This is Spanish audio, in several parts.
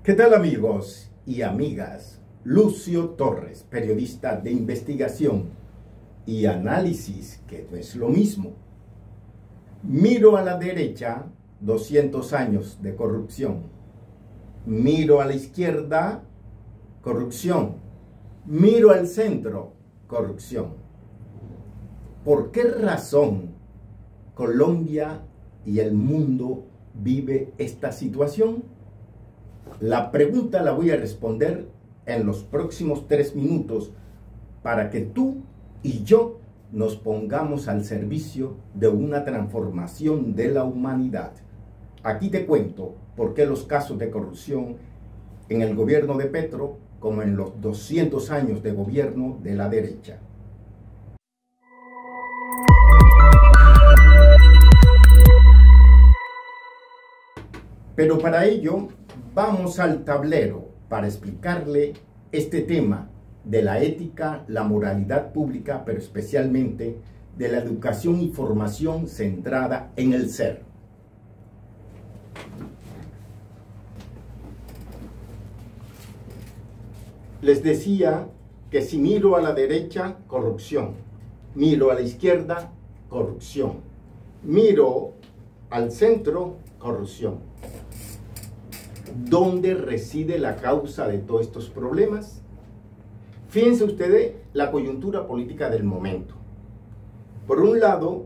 ¿Qué tal, amigos y amigas? Lucio Torres, periodista de investigación y análisis, que no es lo mismo. Miro a la derecha, 200 años de corrupción. Miro a la izquierda, corrupción. Miro al centro, corrupción. ¿Por qué razón Colombia y el mundo vive esta situación? La pregunta la voy a responder en los próximos 3 minutos para que tú y yo nos pongamos al servicio de una transformación de la humanidad. Aquí te cuento por qué los casos de corrupción en el gobierno de Petro, como en los 200 años de gobierno de la derecha. Pero para ello vamos al tablero para explicarle este tema de la ética, la moralidad pública, pero especialmente de la educación y formación centrada en el ser. Les decía que si miro a la derecha, corrupción. Miro a la izquierda, corrupción. Miro al centro, corrupción. ¿Dónde reside la causa de todos estos problemas? Fíjense ustedes la coyuntura política del momento. Por un lado,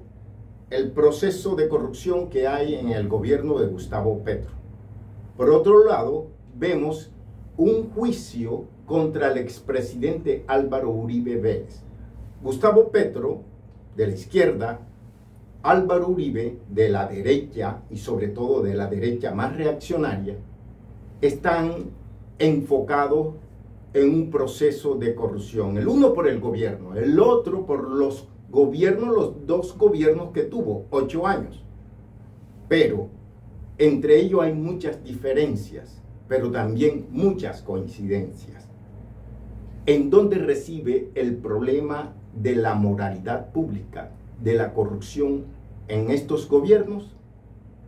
el proceso de corrupción que hay en el gobierno de Gustavo Petro. Por otro lado, vemos un juicio contra el expresidente Álvaro Uribe Vélez. Gustavo Petro, de la izquierda, Álvaro Uribe, de la derecha, y sobre todo de la derecha más reaccionaria, están enfocados en un proceso de corrupción. El uno por el gobierno, el otro por los gobiernos, los dos gobiernos que tuvo, 8 años. Pero entre ellos hay muchas diferencias, pero también muchas coincidencias. ¿En dónde reside el problema de la moralidad pública, de la corrupción en estos gobiernos?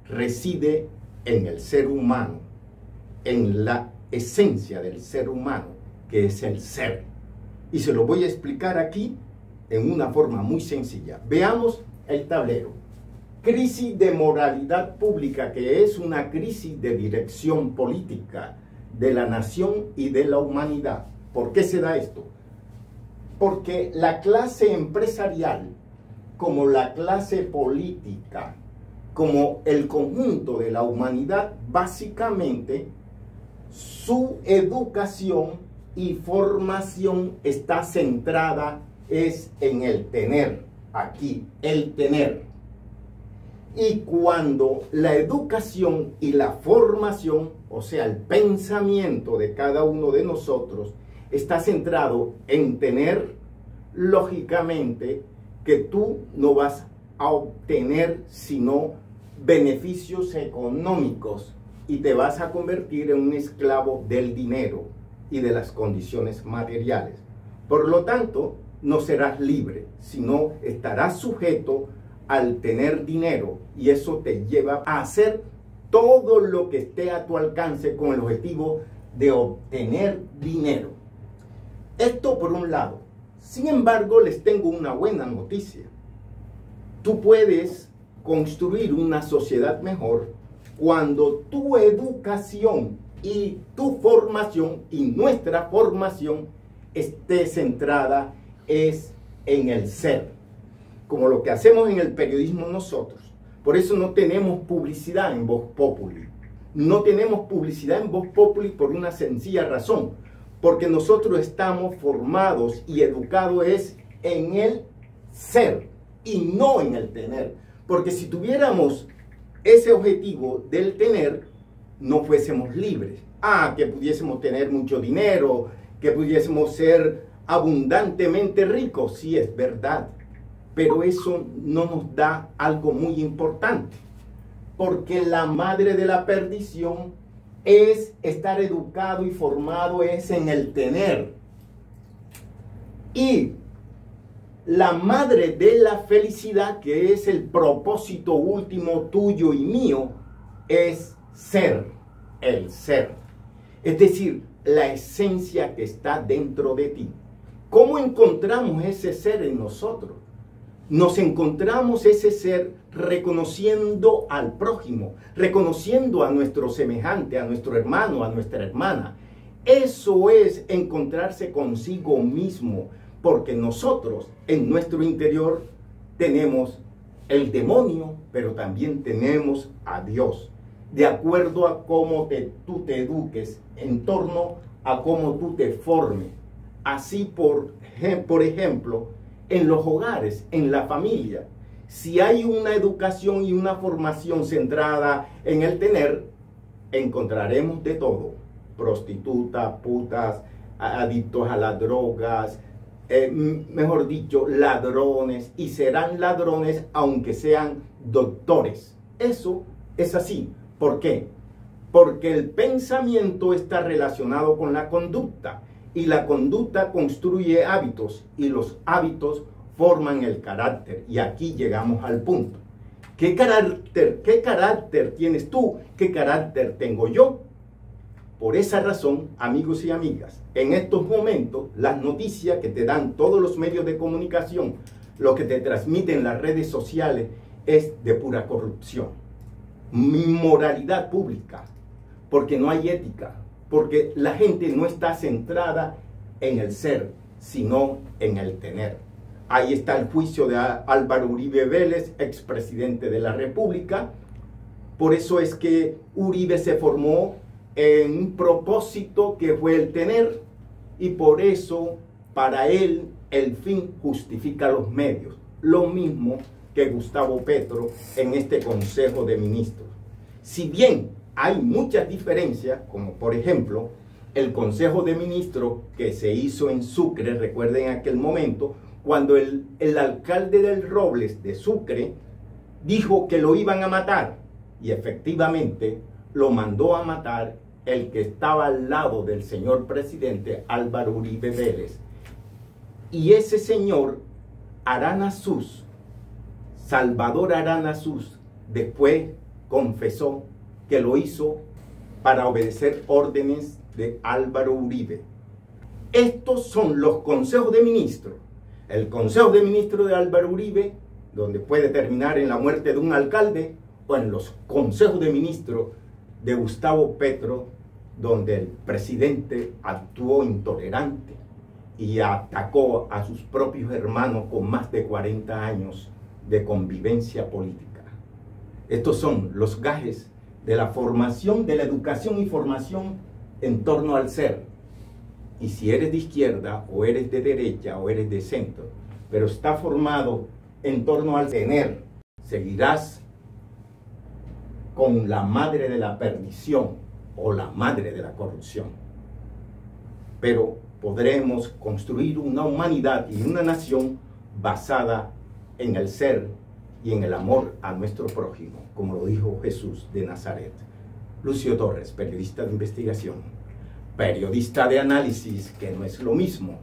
Reside en el ser humano, en la esencia del ser humano, que es el ser. Y se lo voy a explicar aquí en una forma muy sencilla. Veamos el tablero. Crisis de moralidad pública, que es una crisis de dirección política de la nación y de la humanidad. ¿Por qué se da esto? Porque la clase empresarial, como la clase política, como el conjunto de la humanidad, básicamente su educación y formación está centrada es en el tener, aquí, el tener. Y cuando la educación y la formación, o sea, el pensamiento de cada uno de nosotros, está centrado en tener, lógicamente, que tú no vas a obtener sino beneficios económicos y te vas a convertir en un esclavo del dinero y de las condiciones materiales. Por lo tanto, no serás libre, sino estarás sujeto al tener dinero, y eso te lleva a hacer todo lo que esté a tu alcance con el objetivo de obtener dinero. Esto por un lado. Sin embargo, les tengo una buena noticia. Tú puedes construir una sociedad mejor cuando tu educación y tu formación y nuestra formación esté centrada es en el ser, como lo que hacemos en el periodismo nosotros. Por eso no tenemos publicidad en Voz Populi. No tenemos publicidad en Voz Populi por una sencilla razón, porque nosotros estamos formados y educados es en el ser y no en el tener. Porque si tuviéramos ese objetivo del tener, no fuésemos libres. Que pudiésemos tener mucho dinero, que pudiésemos ser abundantemente ricos, sí es verdad. Pero eso no nos da algo muy importante, porque la madre de la perdición es estar educado y formado es en el tener. Y la madre de la felicidad, que es el propósito último tuyo y mío, es ser, el ser. Es decir, la esencia que está dentro de ti. ¿Cómo encontramos ese ser en nosotros? Nos encontramos ese ser reconociendo al prójimo, reconociendo a nuestro semejante, a nuestro hermano, a nuestra hermana. Eso es encontrarse consigo mismo, porque nosotros en nuestro interior tenemos el demonio, pero también tenemos a Dios. De acuerdo a cómo tú te eduques, en torno a cómo tú te formes. Así, por ejemplo, en los hogares, en la familia, si hay una educación y una formación centrada en el tener, encontraremos de todo. Prostitutas, putas, adictos a las drogas, mejor dicho, ladrones, y serán ladrones aunque sean doctores. Eso es así. ¿Por qué? Porque el pensamiento está relacionado con la conducta, y la conducta construye hábitos, y los hábitos forman el carácter. Y aquí llegamos al punto. ¿Qué carácter tienes tú? ¿Qué carácter tengo yo? Por esa razón, amigos y amigas, en estos momentos, las noticias que te dan todos los medios de comunicación, lo que te transmiten las redes sociales, es de pura corrupción. Inmoralidad pública, porque no hay ética, porque la gente no está centrada en el ser, sino en el tener. Ahí está el juicio de Álvaro Uribe Vélez, expresidente de la República. Por eso es que Uribe se formó en un propósito que fue el tener, y por eso para él el fin justifica los medios. Lo mismo que Gustavo Petro en este Consejo de Ministros. Si bien hay muchas diferencias, como por ejemplo el Consejo de Ministros que se hizo en Sucre, recuerden aquel momento, cuando el alcalde del Robles de Sucre dijo que lo iban a matar, y efectivamente lo mandó a matar el que estaba al lado del señor presidente Álvaro Uribe Vélez. Y ese señor Aranazús, Salvador Aranazús, después confesó que lo hizo para obedecer órdenes de Álvaro Uribe. Estos son los consejos de ministros. El consejo de ministros de Álvaro Uribe, donde puede terminar en la muerte de un alcalde, o en los consejos de ministros de Gustavo Petro, donde el presidente actuó intolerante y atacó a sus propios hermanos con más de 40 años de convivencia política. Estos son los gajes de la formación, de la educación y formación en torno al ser. Y si eres de izquierda, o eres de derecha, o eres de centro, pero está formado en torno al tener, seguirás con la madre de la perdición o la madre de la corrupción. Pero podremos construir una humanidad y una nación basada en el ser y en el amor a nuestro prójimo, como lo dijo Jesús de Nazaret. Lucio Torres, periodista de investigación, periodista de análisis, que no es lo mismo.